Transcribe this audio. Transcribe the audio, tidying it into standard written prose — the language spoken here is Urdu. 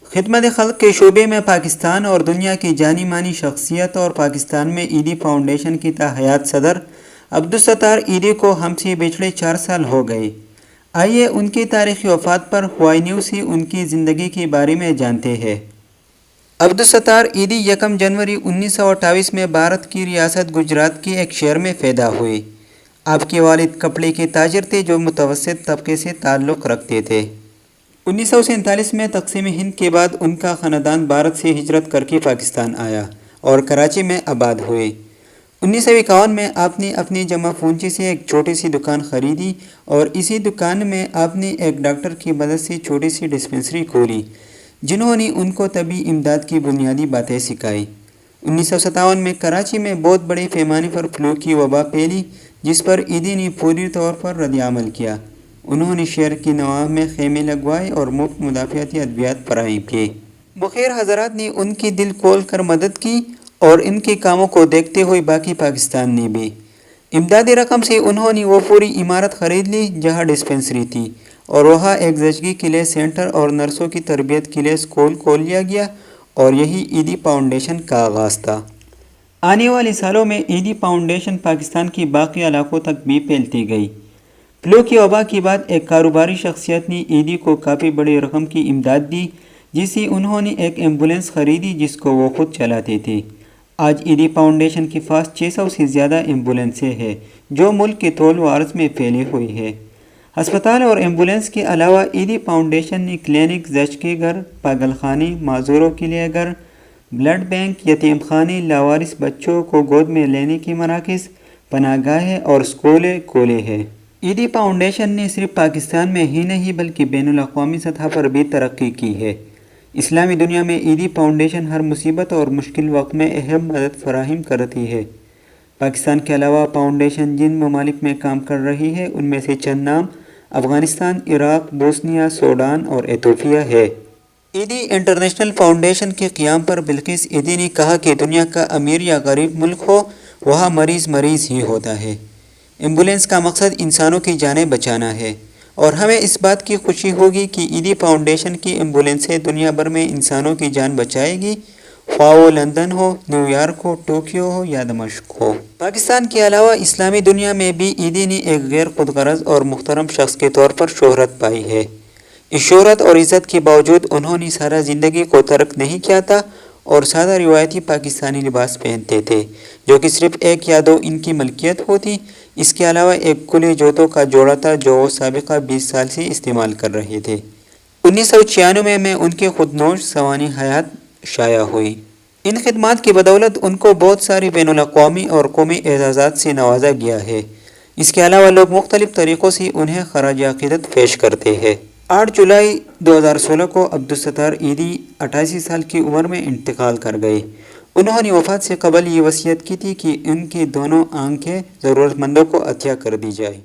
خدمت خلق کے شعبے میں پاکستان اور دنیا کی جانی مانی شخصیت اور پاکستان میں ایدی فاؤنڈیشن کی تاحیات صدر عبدالستار ایدی کو ہم سے بچھڑے 4 سال ہو گئے۔ آئیے ان کی تاریخی وفات پر ہوائی نیوز سے ان کی زندگی کے بارے میں جانتے ہیں۔ عبدالستار ایدی 1 جنوری 1928 میں بھارت کی ریاست گجرات کے ایک شہر میں پیدا ہوئے۔ آپ کے والد کپڑے کے تاجر تھے جو متوسط طبقے سے تعلق رکھتے تھے۔ 1947 میں تقسیم ہند کے بعد ان کا خاندان بھارت سے ہجرت کر کے پاکستان آیا اور کراچی میں آباد ہوئے۔ 1951 میں آپ نے اپنی جمع پونجی سے ایک چھوٹی سی دکان خریدی اور اسی دکان میں آپ نے ایک ڈاکٹر کی مدد سے چھوٹی سی ڈسپنسری کھولی جنہوں نے ان کو طبی امداد کی بنیادی باتیں سکھائی۔ 1957 میں کراچی میں بہت بڑے پیمانے پر فلو کی وبا پھیلی جس پر ایدی نے پوری طور پر رد عمل کیا۔ انہوں نے شہر کی نواح میں خیمے لگوائے اور مفت مدافعتی ادویات فراہم کیے۔ مخیر حضرات نے ان کی دل کھول کر مدد کی اور ان کے کاموں کو دیکھتے ہوئے باقی پاکستان نے بھی۔ امدادی رقم سے انہوں نے وہ پوری عمارت خرید لی جہاں ڈسپنسری تھی اور وہاں ایک زچگی کے لیے سینٹر اور نرسوں کی تربیت کے لیے اسکول کھول لیا گیا اور یہی ایدی فاؤنڈیشن کا آغاز تھا۔ آنے والے سالوں میں ایدی فاؤنڈیشن پاکستان کی باقی علاقوں تک بھی پھیلتی گئی۔ فلو کی وبا کے بعد ایک کاروباری شخصیت نے ایدی کو کافی بڑی رقم کی امداد دی جس سے انہوں نے ایک ایمبولینس خریدی جس کو وہ خود چلاتے تھے۔ آج ایدی فاؤنڈیشن کے پاس 600 سے زیادہ ایمبولینسیں ہیں جو ملک کے طول و عرض میں پھیلی ہوئی ہے۔ ہسپتال اور ایمبولینس کے علاوہ ایدی فاؤنڈیشن نے کلینک، زچگی گھر، پاگل خانے، معذوروں کے لیے گھر، بلڈ بینک، یتیم خانے، لاوارث بچوں کو گود میں لینے کے مراکز، پناہ گاہیں اور اسکولیں کھولے ہیں۔ ایدی فاؤنڈیشن نے صرف پاکستان میں ہی نہیں بلکہ بین الاقوامی سطح پر بھی ترقی کی ہے۔ اسلامی دنیا میں ایدی فاؤنڈیشن ہر مصیبت اور مشکل وقت میں اہم مدد فراہم کرتی ہے۔ پاکستان کے علاوہ فاؤنڈیشن جن ممالک میں کام کر رہی ہے ان میں سے چند نام افغانستان، عراق، بوسنیا، سوڈان اور ایتھوپیا ہے۔ ایدی انٹرنیشنل فاؤنڈیشن کے قیام پر بلقیس ایدی نے کہا کہ دنیا کا امیر یا غریب ملک ہو وہاں مریض مریض ہی ہوتا ہے۔ ایمبولینس کا مقصد انسانوں کی جانیں بچانا ہے اور ہمیں اس بات کی خوشی ہوگی کہ ایدی فاؤنڈیشن کی ایمبولینسیں دنیا بھر میں انسانوں کی جان بچائے گی، خواہ وہ لندن ہو، نیو یارک ہو، ٹوکیو ہو یا دمشق ہو۔ پاکستان کے علاوہ اسلامی دنیا میں بھی ایدی نے ایک غیر خود غرض اور محترم شخص کے طور پر شہرت پائی ہے۔ اس شہرت اور عزت کے باوجود انہوں نے سارا زندگی کو ترک نہیں کیا تھا اور سادہ روایتی پاکستانی لباس پہنتے تھے جو کہ صرف ایک یا دو ان کی ملکیت ہوتی۔ اس کے علاوہ ایک کھلے جوتوں کا جوڑا تھا جو وہ سابقہ 20 سال سے استعمال کر رہے تھے۔ 1996 میں ان کی خود نوش سوانح حیات شائع ہوئی۔ ان خدمات کی بدولت ان کو بہت ساری بین الاقوامی اور قومی اعزازات سے نوازا گیا ہے۔ اس کے علاوہ لوگ مختلف طریقوں سے انہیں خراج عقیدت پیش کرتے ہیں۔ 8 جولائی 2016 کو عبدالستار ایدی 88 سال کی عمر میں انتقال کر گئے۔ انہوں نے وفات سے قبل یہ وصیت کی تھی کہ ان کی دونوں آنکھیں ضرورت مندوں کو عطیہ کر دی جائے۔